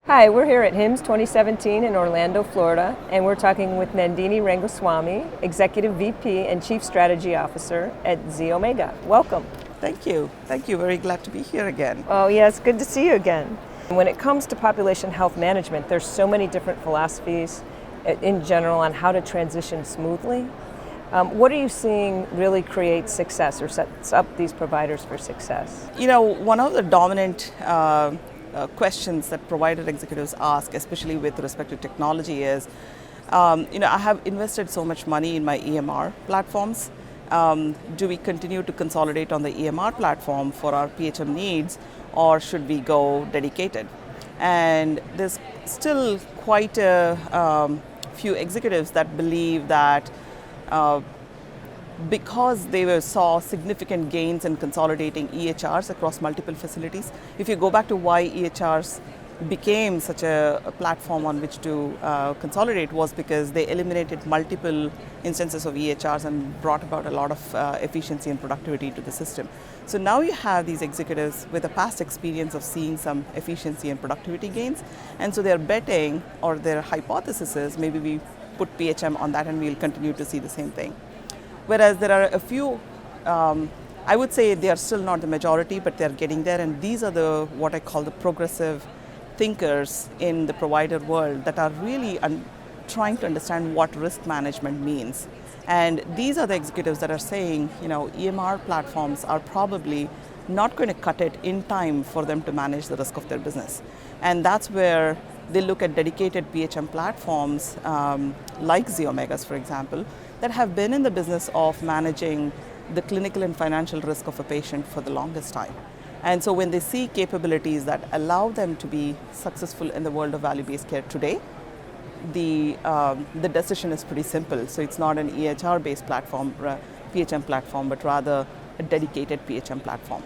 Hi, we're here at HIMSS 2017 in Orlando, Florida, and we're talking with Nandini Rangaswamy, Executive VP and Chief Strategy Officer at ZeOmega. Welcome. Thank you. Thank you. Very glad to be here again. Oh yes, good to see you again. When it comes to population health management, there's so many different philosophies in general on how to transition smoothly. What are you seeing really creates success or sets up these providers for success? You know, one of the dominant questions that provider executives ask, especially with respect to technology, is, I have invested so much money in my EMR platforms. Do we continue to consolidate on the EMR platform for our PHM needs, or should we go dedicated? And there's still quite a few executives that believe that because they saw significant gains in consolidating EHRs across multiple facilities. If you go back to why EHRs became such a platform on which to consolidate, was because they eliminated multiple instances of EHRs and brought about a lot of efficiency and productivity to the system. So now you have these executives with a past experience of seeing some efficiency and productivity gains, and so they're betting, or their hypothesis is, maybe we put PHM on that and we'll continue to see the same thing. Whereas there are a few, I would say they are still not the majority, but they're getting there, and these are what I call the progressive thinkers in the provider world that are really trying to understand what risk management means. And these are the executives that are saying, EMR platforms are probably not going to cut it in time for them to manage the risk of their business. And that's where they look at dedicated PHM platforms like ZeOmega's, for example, that have been in the business of managing the clinical and financial risk of a patient for the longest time. And so when they see capabilities that allow them to be successful in the world of value-based care today, the decision is pretty simple. So it's not an EHR-based platform, PHM platform, but rather a dedicated PHM platform.